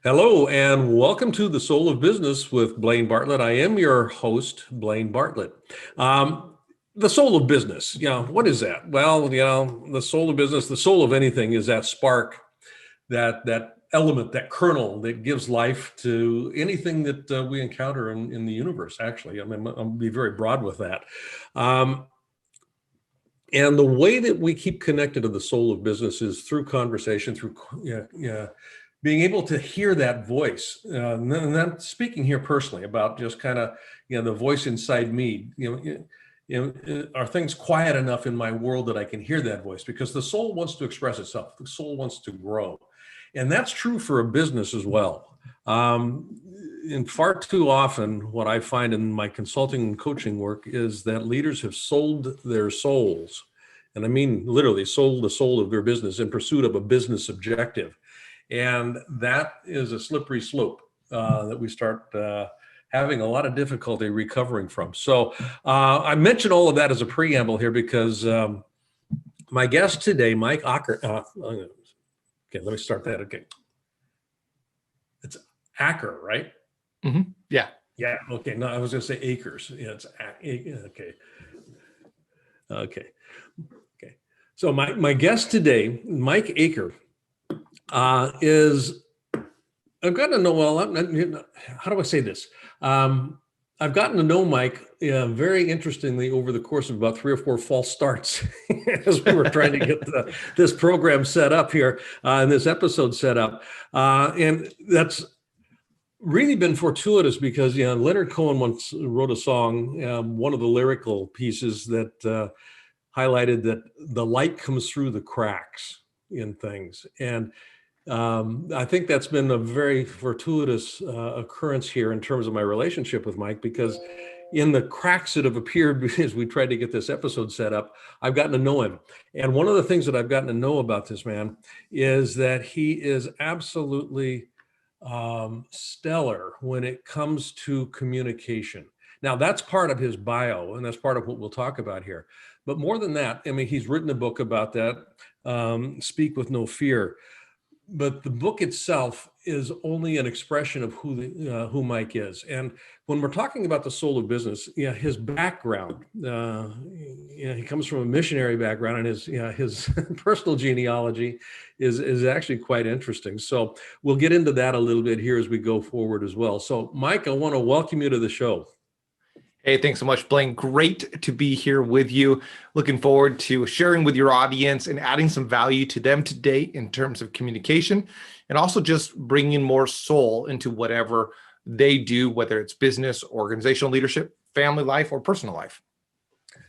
Hello and welcome to The Soul of Business with Blaine Bartlett. I am your host, Blaine Bartlett. The soul of business, what is that? Well, the soul of business, the soul of anything is that spark, that element, that kernel that gives life to anything that we encounter in the universe, actually. I mean, I'll be very broad with that. And the way that we keep connected to the soul of business is through conversation, through being able to hear that voice. And I'm speaking here personally about just kind of, the voice inside me. Are things quiet enough in my world that I can hear that voice? Because the soul wants to express itself. The soul wants to grow. And that's true for a business as well. And far too often, what I find in my consulting and coaching work is that leaders have sold their souls. And I mean, literally sold the soul of their business in pursuit of a business objective. And that is a slippery slope that we start having a lot of difficulty recovering from. So I mentioned all of that as a preamble here because my guest today, Mike Acker, okay, let me start that again. It's Acker, right? Mm-hmm. Yeah. Yeah. Okay. No, I was going to say acres. Yeah, it's okay. Okay. So my guest today, Mike Acker, is I've gotten to know, well, how do I say this? I've gotten to know Mike very interestingly over the course of about 3 or 4 false starts as we were trying to get this program set up here and this episode set up. And that's really been fortuitous because Leonard Cohen once wrote a song, one of the lyrical pieces that highlighted that the light comes through the cracks in things. And I think that's been a very fortuitous occurrence here in terms of my relationship with Mike, because in the cracks that have appeared as we tried to get this episode set up, I've gotten to know him. And one of the things that I've gotten to know about this man is that he is absolutely stellar when it comes to communication. Now, that's part of his bio, and that's part of what we'll talk about here. But more than that, I mean, he's written a book about that, Speak with No Fear. But the book itself is only an expression of who Mike is. And when we're talking about the soul of business, his background, he comes from a missionary background, and his personal genealogy is actually quite interesting. So we'll get into that a little bit here as we go forward as well. So Mike, I want to welcome you to the show. Hey, thanks so much, Blaine. Great to be here with you. Looking forward to sharing with your audience and adding some value to them today in terms of communication, and also just bringing more soul into whatever they do, whether it's business, organizational leadership, family life, or personal life.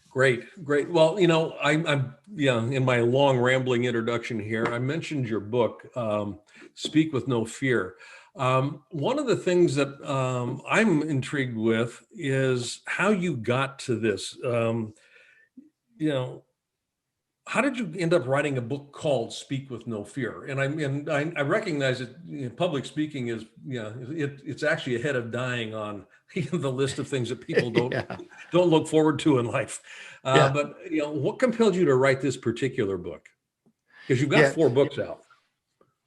Great. Well, I'm in my long rambling introduction here, I mentioned your book, Speak with No Fear. One of the things that I'm intrigued with is how you got to this. How did you end up writing a book called Speak with No Fear? And I recognize that public speaking is, it's actually ahead of dying on the list of things that people don't look forward to in life. But what compelled you to write this particular book? Because you've got 4 books out.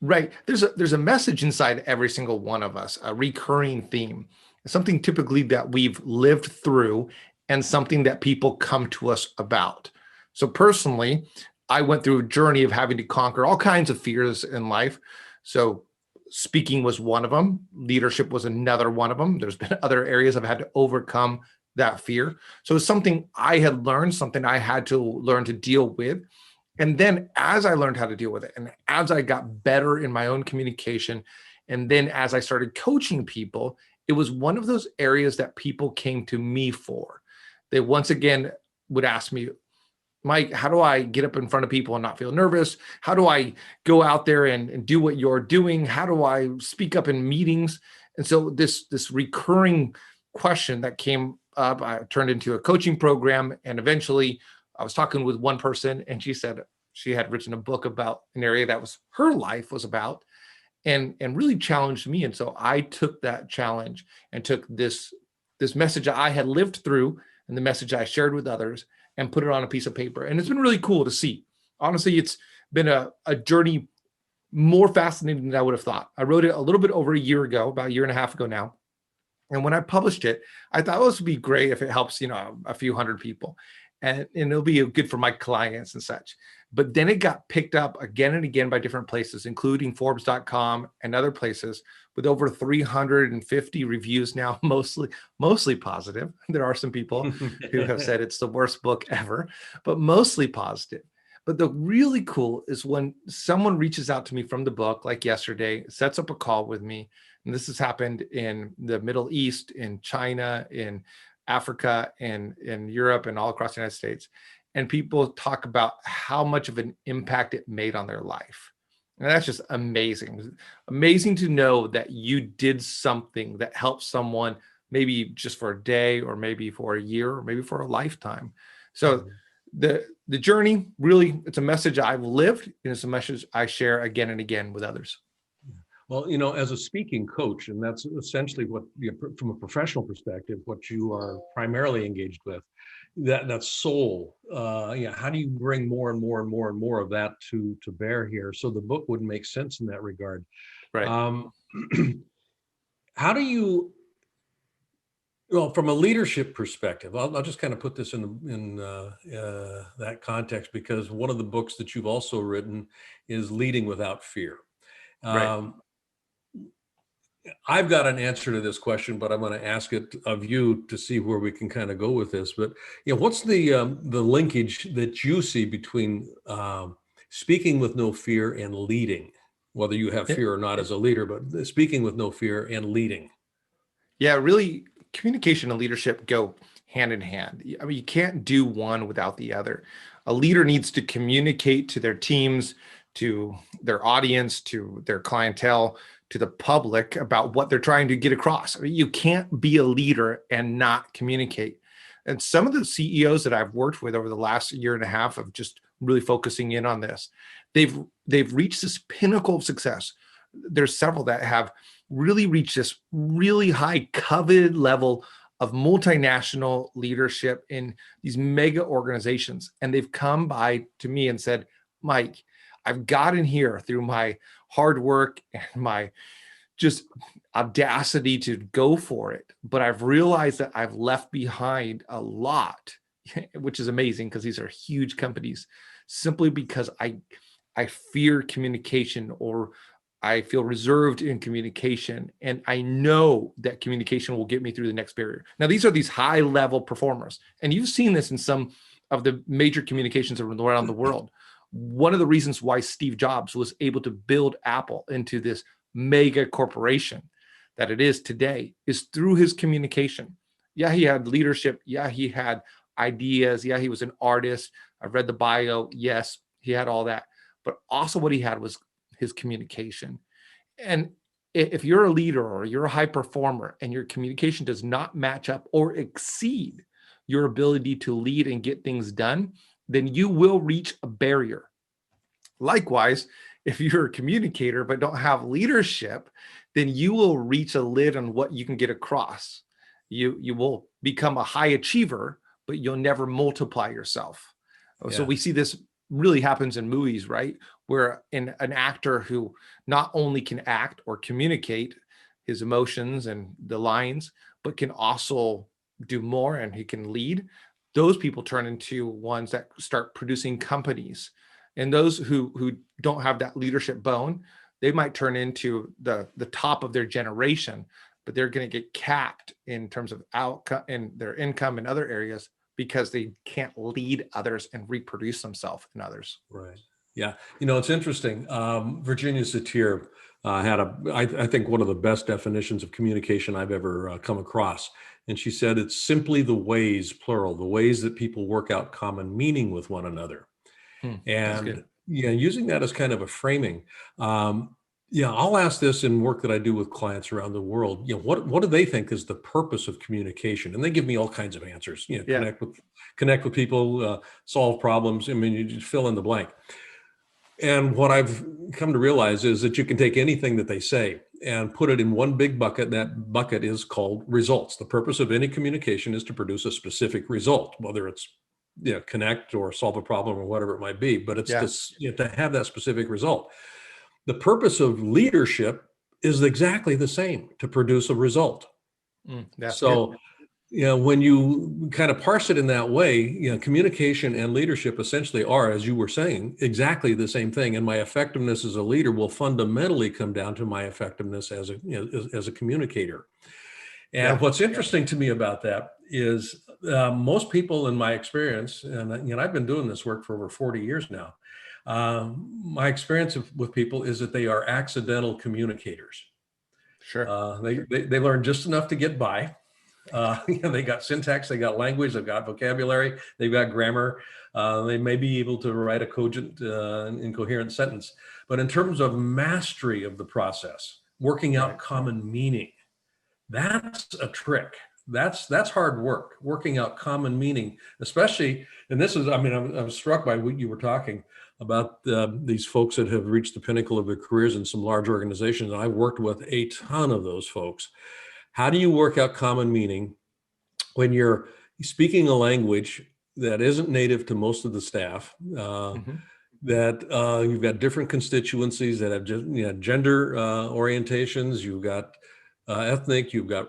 Right. There's a message inside every single one of us, a recurring theme, something typically that we've lived through and something that people come to us about. So personally, I went through a journey of having to conquer all kinds of fears in life. So speaking was one of them. Leadership was another one of them. There's been other areas I've had to overcome that fear. So it's something I had learned, something I had to learn to deal with. And then as I learned how to deal with it, and as I got better in my own communication, and then as I started coaching people, it was one of those areas that people came to me for. They once again would ask me, Mike, how do I get up in front of people and not feel nervous? How do I go out there and do what you're doing? How do I speak up in meetings? And so this recurring question that came up, I turned into a coaching program, and eventually I was talking with one person, and she said she had written a book about an area that was her life was about, and really challenged me. And so I took that challenge and took this message I had lived through and the message I shared with others and put it on a piece of paper. And it's been really cool to see Honestly, it's been a journey more fascinating than I would have thought. I wrote it a little bit over a year ago, about a year and a half ago now. And when I published it, I thought, this would be great if it helps, a few hundred people, and it'll be good for my clients and such. But then it got picked up again and again by different places, including Forbes.com and other places, with over 350 reviews now, mostly positive. There are some people who have said it's the worst book ever, but mostly positive. But the really cool is when someone reaches out to me from the book, like yesterday, sets up a call with me. And this has happened in the Middle East, in China, in Africa, and in Europe, and all across the United States. And people talk about how much of an impact it made on their life. And that's just amazing. Amazing to know that you did something that helped someone, maybe just for a day, or maybe for a year, or maybe for a lifetime. So the journey, really, it's a message I've lived, and it's a message I share again and again with others. Well, as a speaking coach, and that's essentially what, from a professional perspective, what you are primarily engaged with, that soul. How do you bring more and more and more and more of that to bear here? So the book would make sense in that regard. Right. How do you? Well, from a leadership perspective, I'll just kind of put this in that context, because one of the books that you've also written is Leading Without Fear. Right. I've got an answer to this question, but I'm going to ask it of you to see where we can kind of go with this. But what's the linkage that you see between speaking with no fear and leading, whether you have fear or not as a leader, but speaking with no fear and leading? Yeah, really, communication and leadership go hand in hand. I mean, you can't do one without the other. A leader needs to communicate to their teams, to their audience, to their clientele, to the public about what they're trying to get across. I mean, you can't be a leader and not communicate. And some of the CEOs that I've worked with over the last year and a half of just really focusing in on this, they've reached this pinnacle of success. There's several that have really reached this really high coveted level of multinational leadership in these mega organizations. And they've come by to me and said, Mike, I've gotten here through my hard work and my just audacity to go for it. But I've realized that I've left behind a lot, which is amazing because these are huge companies, simply because I fear communication, or I feel reserved in communication, and I know that communication will get me through the next barrier. Now, these are these high level performers, and you've seen this in some of the major communications around the world. One of the reasons why Steve Jobs was able to build Apple into this mega corporation that it is today is through his communication. Yeah, he had leadership. Yeah, he had ideas. Yeah, he was an artist. I've read the bio. Yes, he had all that. But also what he had was his communication. And if you're a leader or you're a high performer and your communication does not match up or exceed your ability to lead and get things done, then you will reach a barrier. Likewise, if you're a communicator but don't have leadership, then you will reach a lid on what you can get across. You will become a high achiever, but you'll never multiply yourself. Yeah. So we see this really happens in movies, right? Where an actor who not only can act or communicate his emotions and the lines, but can also do more, and he can lead. Those people turn into ones that start producing companies. And those who don't have that leadership bone, they might turn into the top of their generation, but they're going to get capped in terms of outcome and their income in other areas because they can't lead others and reproduce themselves in others. Right. Yeah. It's interesting. Virginia Satir had I think one of the best definitions of communication I've ever come across. And she said, it's simply the ways, plural, the ways that people work out common meaning with one another. And using that as kind of a framing. I'll ask this in work that I do with clients around the world. What do they think is the purpose of communication? And they give me all kinds of answers. Connect with people, solve problems. I mean, you just fill in the blank. And what I've come to realize is that you can take anything that they say and put it in one big bucket. That bucket is called results. The purpose of any communication is to produce a specific result, whether it's connect or solve a problem or whatever it might be, but it's Yeah. this, to have that specific result. The purpose of leadership is exactly the same, to produce a result. That's good. So, when you kind of parse it in that way, communication and leadership essentially are, as you were saying, exactly the same thing. And my effectiveness as a leader will fundamentally come down to my effectiveness as a communicator. And Yeah. what's interesting to me about that is most people, in my experience, and I've been doing this work for over 40 years now. My experience with people is that they are accidental communicators. Sure. They learn just enough to get by. They got syntax, they got language, they've got vocabulary, they've got grammar. They may be able to write a cogent and coherent sentence. But in terms of mastery of the process, working out common meaning, that's a trick. That's hard work, working out common meaning, especially, and this is, I was struck by what you were talking about, these folks that have reached the pinnacle of their careers in some large organizations. And I've worked with a ton of those folks. How do you work out common meaning when you're speaking a language that isn't native to most of the staff, that you've got different constituencies that have gender orientations, you've got ethnic, you've got,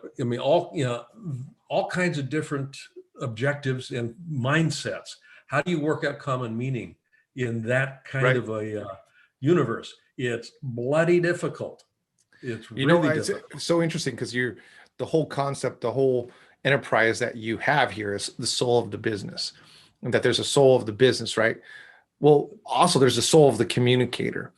all kinds of different objectives and mindsets. How do you work out common meaning in that kind of a universe? It's bloody difficult. It's really difficult. It's so interesting because the whole concept, the whole enterprise that you have here is the soul of the business, and that there's a soul of the business, right? Well, also there's a soul of the communicator.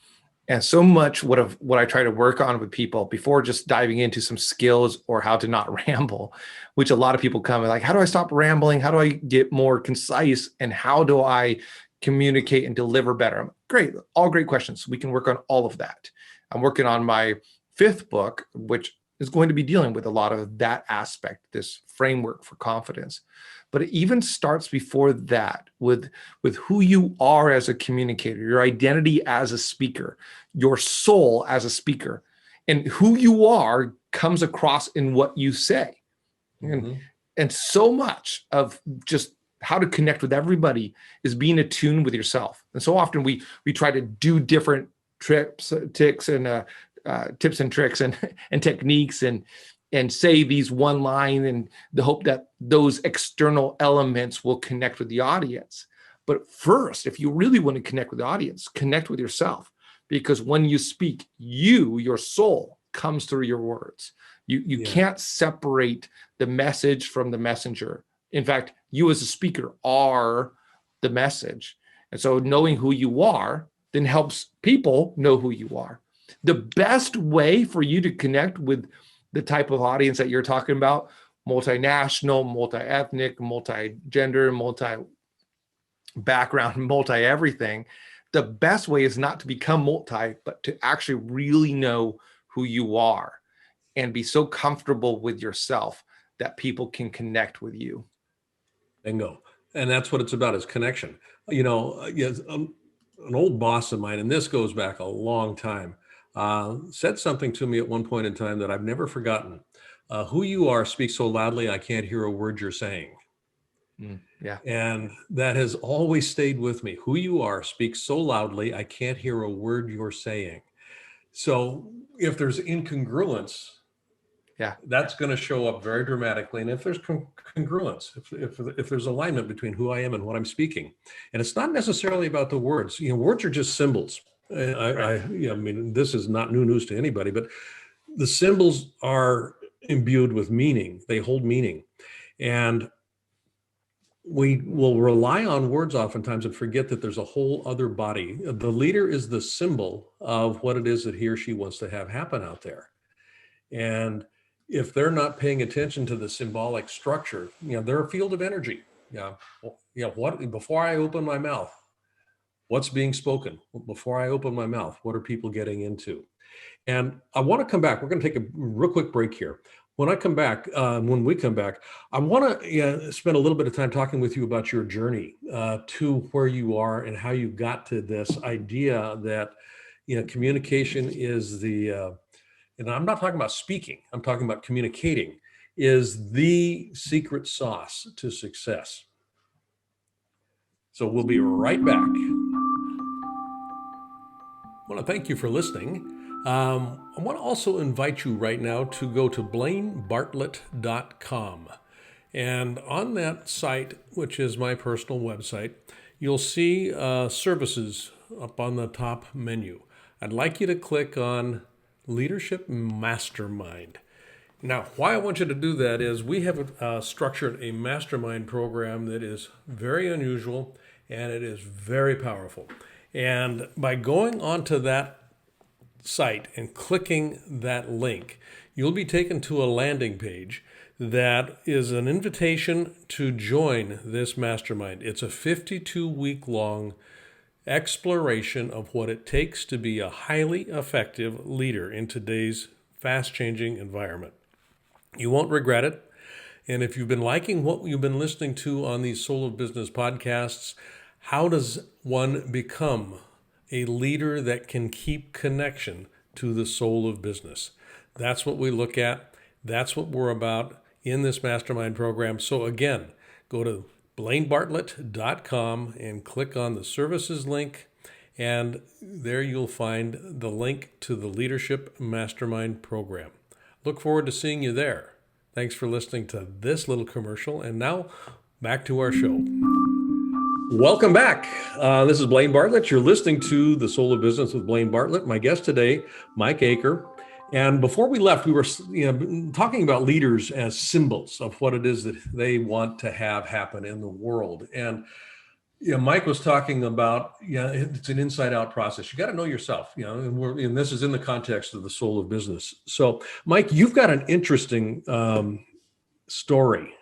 And so much what I try to work on with people before just diving into some skills or how to not ramble, which a lot of people come and like, how do I stop rambling? How do I get more concise? And how do I communicate and deliver better? Great, all great questions. We can work on all of that. I'm working on my 5th book, which is going to be dealing with a lot of that aspect, this framework for confidence. But it even starts before that with who you are as a communicator, your identity as a speaker, your soul as a speaker, and who you are comes across in what you say. And so much of just how to connect with everybody is being attuned with yourself. And so often we try to do different tips and tricks and techniques and say these one line in the hope that those external elements will connect with the audience. But first, if you really want to connect with the audience, connect with yourself, because when you speak, your soul comes through your words. You can't separate the message from the messenger. In fact, you as a speaker are the message. And so knowing who you are then helps people know who you are. The best way for you to connect with the type of audience that you're talking about, multinational, multi-ethnic, multi-gender, multi-background, multi-everything, the best way is not to become multi, but to actually really know who you are and be so comfortable with yourself that people can connect with you. Bingo. And that's what it's about, is connection. Yes, an old boss of mine, and this goes back a long time, said something to me at one point in time that I've never forgotten. Who you are speaks so loudly, I can't hear a word you're saying. Yeah. And that has always stayed with me. Who you are speaks so loudly, I can't hear a word you're saying. So if there's incongruence, that's going to show up very dramatically. And if there's congruence, if there's alignment between who I am and what I'm speaking, and it's not necessarily about the words. Words are just symbols. This is not new news to anybody, but the symbols are imbued with meaning. They hold meaning. And we will rely on words oftentimes and forget that there's a whole other body. The leader is the symbol of what it is that he or she wants to have happen out there. And if they're not paying attention to the symbolic structure, they're a field of energy. What, before I open my mouth, what's being spoken? Before I open my mouth, what are people getting into? And I want to come back. We're going to take a real quick break here. When we come back, I want to spend a little bit of time talking with you about your journey to where you are and how you got to this idea that, communication is the, and I'm not talking about speaking, I'm talking about communicating, is the secret sauce to success. So we'll be right back. I want to thank you for listening. I want to also invite you right now to go to blainebartlett.com. And on that site, which is my personal website, you'll see services up on the top menu. I'd like you to click on Leadership Mastermind. Now, why I want you to do that is we have structured a mastermind program that is very unusual and it is very powerful. And by going onto that site and clicking that link, you'll be taken to a landing page that is an invitation to join this mastermind. It's a 52-week long exploration of what it takes to be a highly effective leader in today's fast-changing environment. You won't regret it. And if you've been liking what you've been listening to on these Soul of Business podcasts, how does one become a leader that can keep connection to the soul of business? That's what we look at. That's what we're about in this mastermind program. So again, go to blainebartlett.com and click on the services link. And there you'll find the link to the Leadership Mastermind program. Look forward to seeing you there. Thanks for listening to this little commercial. And now back to our show. Welcome back. This is Blaine Bartlett. You're listening to The Soul of Business with Blaine Bartlett. My guest today, Mike Acker. And before we left, we were talking about leaders as symbols of what it is that they want to have happen in the world. And Mike was talking about, it's an inside out process. You got to know yourself, and this is in the context of the soul of business. So Mike, you've got an interesting story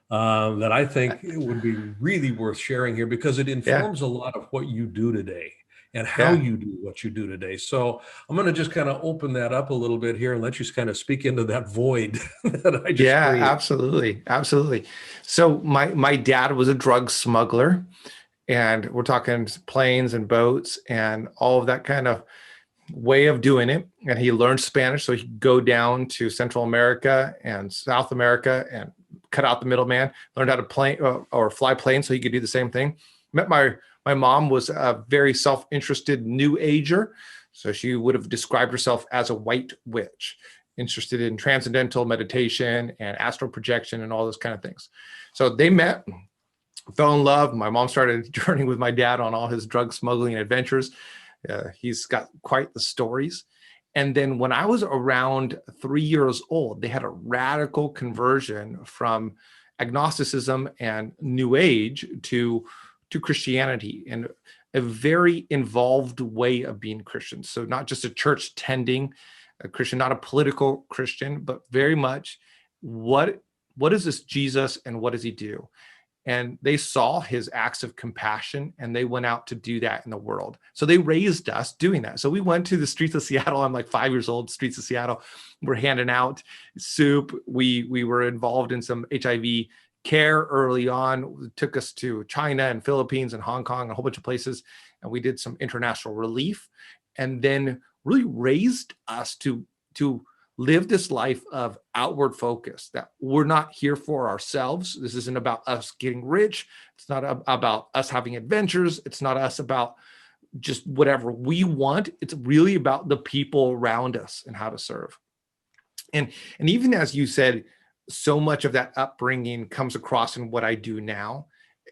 that I think would be really worth sharing here because it informs a lot of what you do today and how you do what you do today. So I'm going to just kind of open that up a little bit here and let you kind of speak into that void that I just created. Absolutely. Absolutely. So my dad was a drug smuggler, and we're talking planes and boats and all of that kind of way of doing it. And he learned Spanish, so he could go down to Central America and South America and cut out the middleman, learned how to plane or fly planes so he could do the same thing. Met my mom was a very self-interested new ager. So she would have described herself as a white witch, interested in transcendental meditation and astral projection and all those kind of things. So they met, fell in love. My mom started journeying with my dad on all his drug smuggling adventures. He's got quite the stories. And then when I was around 3 years old, they had a radical conversion from agnosticism and New Age to Christianity, and a very involved way of being Christian. So not just a church tending a Christian, not a political Christian, but very much what is this Jesus and what does he do? And they saw his acts of compassion and they went out to do that in the world. So they raised us doing that. So we went to the streets of Seattle. I'm like 5 years old, streets of Seattle. We're handing out soup. We were involved in some HIV care early on. It took us to China and Philippines and Hong Kong, a whole bunch of places. And we did some international relief and then really raised us to live this life of outward focus, that we're not here for ourselves. This isn't about us getting rich. It's not about us having adventures. It's not us about just whatever we want. It's really about the people around us and how to serve. And even as you said, so much of that upbringing comes across in what I do now.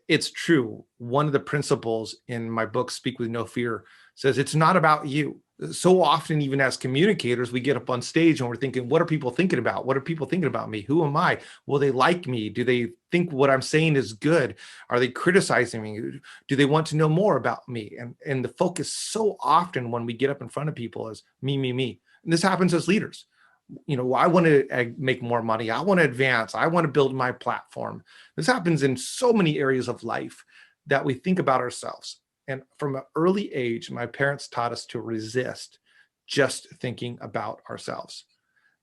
It's true. One of the principles in my book, Speak with No Fear, says it's not about you. So often, even as communicators, we get up on stage and we're thinking, what are people thinking about? What are people thinking about me? Who am I? Will they like me? Do they think what I'm saying is good? Are they criticizing me? Do they want to know more about me? And the focus so often when we get up in front of people is me, me, me. And this happens as leaders. I want to make more money. I want to advance. I want to build my platform. This happens in so many areas of life that we think about ourselves. And from an early age, my parents taught us to resist just thinking about ourselves.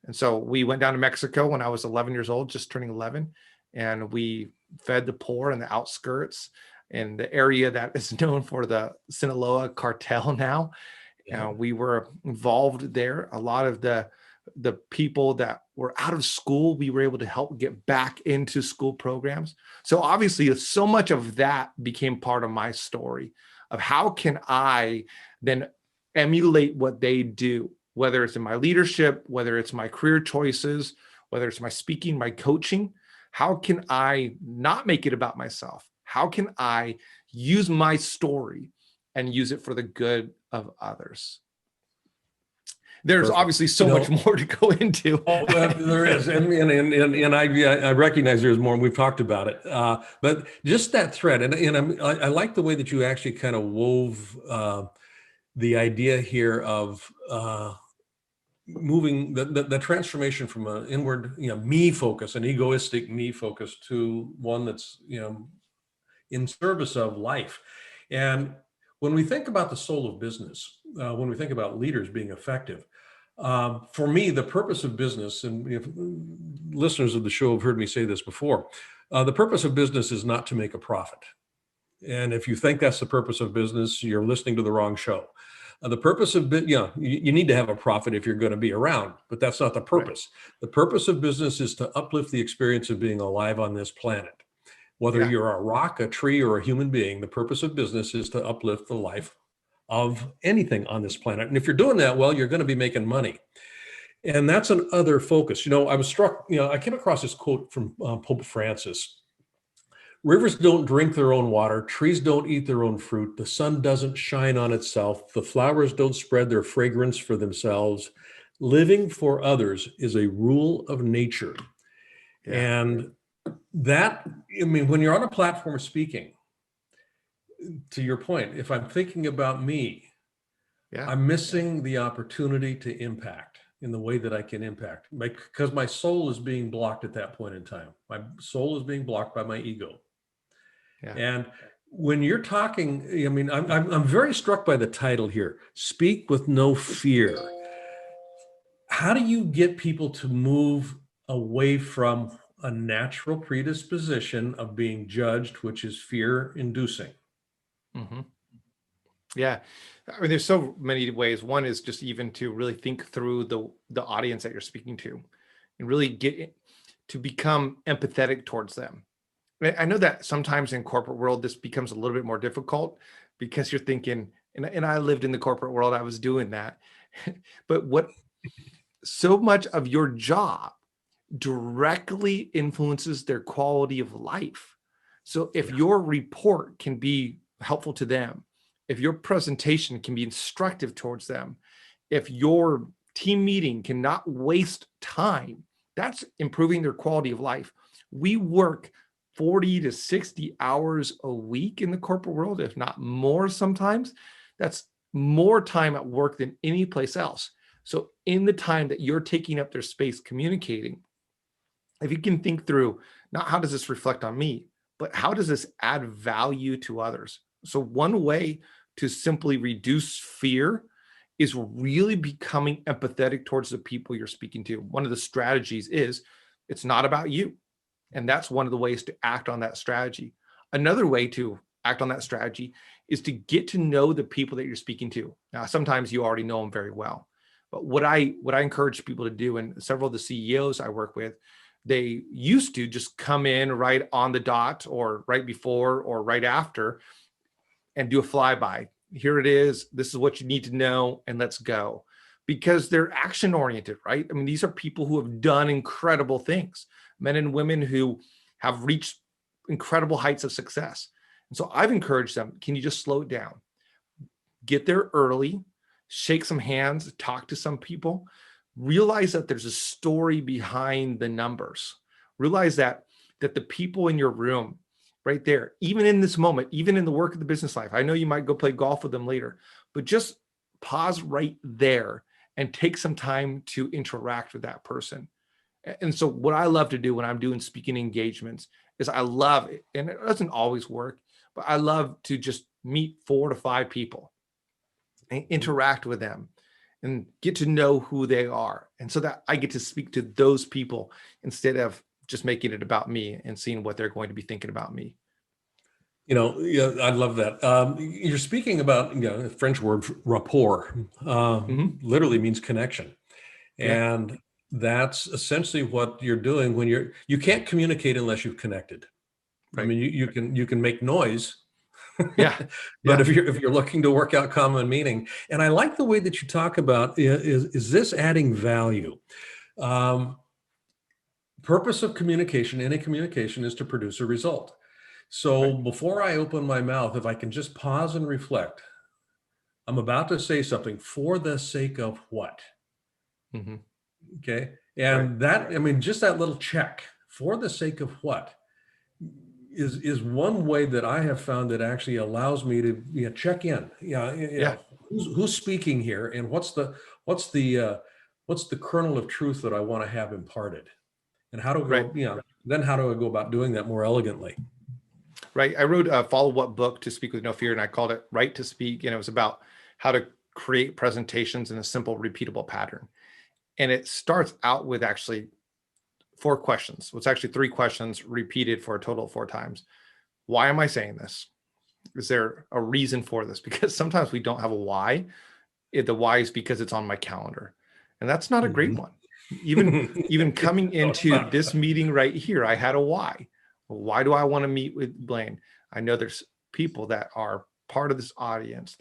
And so we went down to Mexico when I was 11 years old, just turning 11. And we fed the poor in the outskirts in the area that is known for the Sinaloa cartel now. We were involved there. A lot of the the people that were out of school, we were able to help get back into school programs. So obviously, so much of that became part of my story of how can I then emulate what they do, whether it's in my leadership, whether it's my career choices, whether it's my speaking, my coaching. How can I not make it about myself? How can I use my story and use it for the good of others? There's Perfect. obviously so much more to go into. There is, and I recognize there's more, and we've talked about it. But just that thread, I like the way that you actually kind of wove the idea here of moving the transformation from an inward, me focus, an egoistic me focus, to one that's in service of life. And when we think about the soul of business, when we think about leaders being effective, for me, the purpose of business, and if listeners of the show have heard me say this before, the purpose of business is not to make a profit. And if you think that's the purpose of business, you're listening to the wrong show. The purpose of, you need to have a profit if you're going to be around, but that's not the purpose. Right. The purpose of business is to uplift the experience of being alive on this planet. Whether you're a rock, a tree, or a human being, the purpose of business is to uplift the life of anything on this planet. And if you're doing that well, you're going to be making money. And that's another focus. I was struck, I came across this quote from Pope Francis. Rivers don't drink their own water. Trees don't eat their own fruit. The sun doesn't shine on itself. The flowers don't spread their fragrance for themselves. Living for others is a rule of nature. Yeah. And that, when you're on a platform speaking, to your point, if I'm thinking about me, I'm missing the opportunity to impact in the way that I can impact, because my soul is being blocked at that point in time. My soul is being blocked by my ego. Yeah. And when you're talking, I'm very struck by the title here, Speak with No Fear. How do you get people to move away from a natural predisposition of being judged, which is fear-inducing? Mm-hmm. Yeah. There's so many ways. One is just even to really think through the audience that you're speaking to and really get to become empathetic towards them. I know that sometimes in corporate world, this becomes a little bit more difficult because you're thinking, and I lived in the corporate world, I was doing that. But so much of your job directly influences their quality of life. So if your report can be helpful to them, if your presentation can be instructive towards them, if your team meeting cannot waste time, that's improving their quality of life. We work 40 to 60 hours a week in the corporate world, if not more sometimes. That's more time at work than any place else. So in the time that you're taking up their space communicating, if you can think through, not how does this reflect on me, but how does this add value to others? So one way to simply reduce fear is really becoming empathetic towards the people you're speaking to. One of the strategies is it's not about you. And that's one of the ways to act on that strategy. Another way to act on that strategy is to get to know the people that you're speaking to. Now, sometimes you already know them very well, but what I encourage people to do, and several of the CEOs I work with, they used to just come in right on the dot or right before or right after and do a flyby. Here it is. This is what you need to know, and let's go. Because they're action oriented, right? These are people who have done incredible things, men and women who have reached incredible heights of success. And so I've encouraged them, can you just slow it down? Get there early, shake some hands, talk to some people, realize that there's a story behind the numbers. Realize that the people in your room right there, even in this moment, even in the work of the business life, I know you might go play golf with them later, but just pause right there and take some time to interact with that person. And so what I love to do when I'm doing speaking engagements is I love it, and it doesn't always work, but I love to just meet 4 to 5 people and interact with them and get to know who they are. And so that I get to speak to those people instead of just making it about me and seeing what they're going to be thinking about me. I love that. You're speaking about, the French word rapport, literally means connection. Yeah. And that's essentially what you're doing when you can't communicate unless you've connected. I Right. mean, you can make noise, Yeah. but Yeah. if you're looking to work out common meaning, and I like the way that you talk about is this adding value? Um, Purpose of communication, any communication, is to produce a result. So Right. before I open my mouth, if I can just pause and reflect, I'm about to say something for the sake of what? Hmm. Okay. Right. And that, I mean, just that little check, for the sake of what, is one way that I have found that actually allows me to, check in. Yeah. Who's speaking here, and what's the what's the kernel of truth that I want to have imparted, and how do I Right. go, then how do I go about doing that more elegantly? Right. I wrote a follow-up book to Speak with No Fear, and I called it Right to Speak. And it was about how to create presentations in a simple, repeatable pattern. And it starts out with actually 4 questions. Well, it's actually 3 questions repeated for a total of 4 times. Why am I saying this? Is there a reason for this? Because sometimes we don't have a why. The why is because it's on my calendar. And that's not a great Mhm. one. Even coming No, it's into not. this meeting right here, I had a why. Why do I want to meet with Blaine? I know there's people that are part of this audience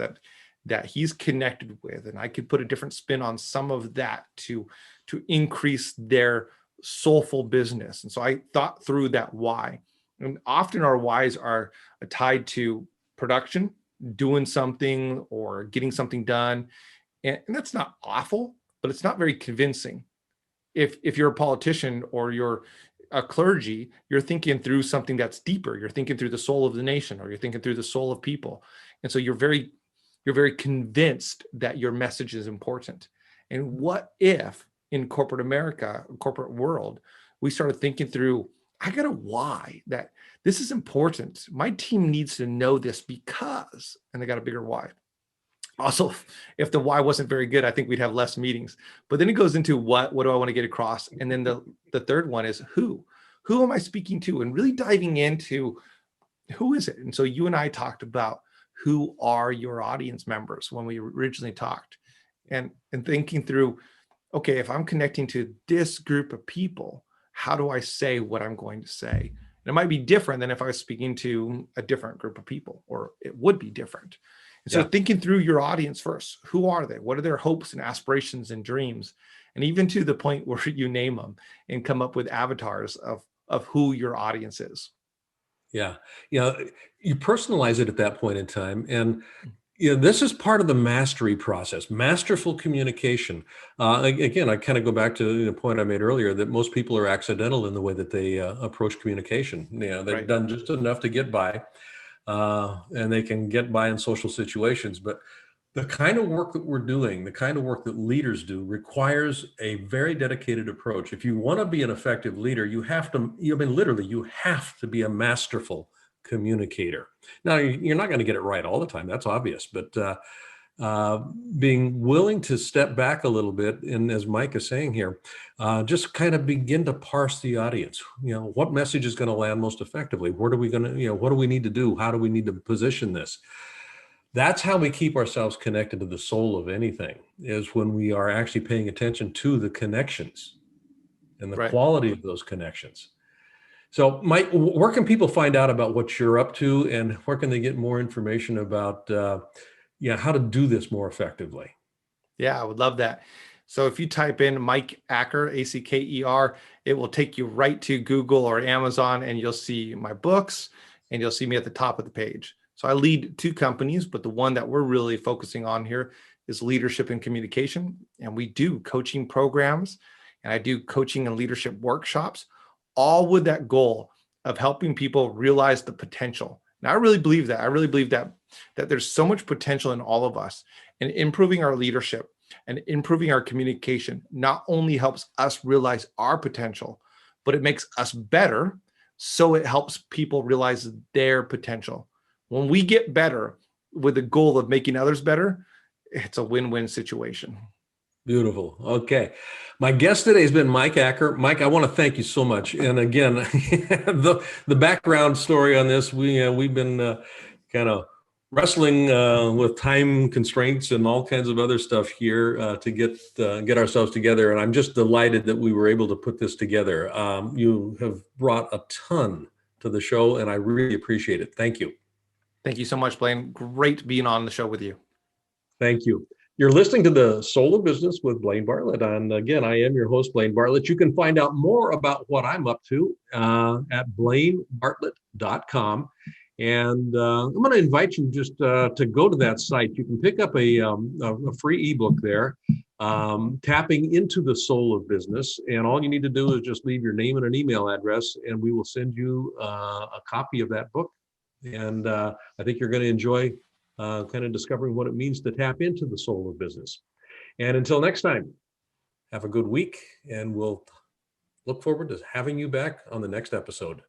that he's connected with, and I could put a different spin on some of that to increase their soulful business. And so I thought through that why. And often our whys are tied to production, doing something or getting something done. And that's not awful, but it's not very convincing. If you're a politician or you're a clergy, you're thinking through something that's deeper. You're thinking through the soul of the nation, or you're thinking through the soul of people. And so you're very convinced that your message is important. And what if in corporate America, corporate world, we started thinking through, I got a why that this is important. My team needs to know this because, and they got a bigger why. Also, if the why wasn't very good, I think we'd have less meetings. But then it goes into what do I want to get across? And then the third one is who am I speaking to? And really diving into who is it? And so you and I talked about who are your audience members when we originally talked, and thinking through, okay, if I'm connecting to this group of people, how do I say what I'm going to say? And it might be different than if I was speaking to a different group of people, or it would be different. And so Yeah. thinking through your audience first, who are they? What are their hopes and aspirations and dreams? And even to the point where you name them and come up with avatars of who your audience is. Yeah. You personalize it at that point in time. And this is part of the mastery process, masterful communication. Again, I kind of go back to the point I made earlier that most people are accidental in the way that they approach communication. They've Right. done just enough to get by, and they can get by in social situations. But the kind of work that we're doing, the kind of work that leaders do, requires a very dedicated approach. If you want to be an effective leader, you have to, literally, you have to be a masterful communicator. Now, you're not going to get it right all the time. That's obvious. But uh, being willing to step back a little bit, and as Mike is saying here, just kind of begin to parse the audience. What message is going to land most effectively? Where are we going to, what do we need to do? How do we need to position this? That's how we keep ourselves connected to the soul of anything, is when we are actually paying attention to the connections and the Right. quality of those connections. So, Mike, where can people find out about what you're up to, and where can they get more information about, how to do this more effectively? Yeah, I would love that. So if you type in Mike Acker, Acker, it will take you right to Google or Amazon, and you'll see my books, and you'll see me at the top of the page. So I lead 2 companies, but the one that we're really focusing on here is leadership and communication. And we do coaching programs, and I do coaching and leadership workshops, all with that goal of helping people realize the potential. And I really believe that. I really believe that there's so much potential in all of us, and improving our leadership and improving our communication not only helps us realize our potential, but it makes us better. So it helps people realize their potential. When we get better with the goal of making others better, it's a win-win situation. Beautiful. Okay. My guest today has been Mike Acker. Mike, I want to thank you so much. And again, the background story on this, we've been kind of wrestling with time constraints and all kinds of other stuff here to get ourselves together. And I'm just delighted that we were able to put this together. You have brought a ton to the show, and I really appreciate it. Thank you. Thank you so much, Blaine. Great being on the show with you. Thank you. You're listening to The Soul of Business with Blaine Bartlett. And again, I am your host, Blaine Bartlett. You can find out more about what I'm up to at blainebartlett.com. And I'm going to invite you just to go to that site. You can pick up a free ebook there, tapping into the soul of business. And all you need to do is just leave your name and an email address, and we will send you a copy of that book. And I think you're going to enjoy kind of discovering what it means to tap into the soul of business. And until next time, have a good week, and we'll look forward to having you back on the next episode.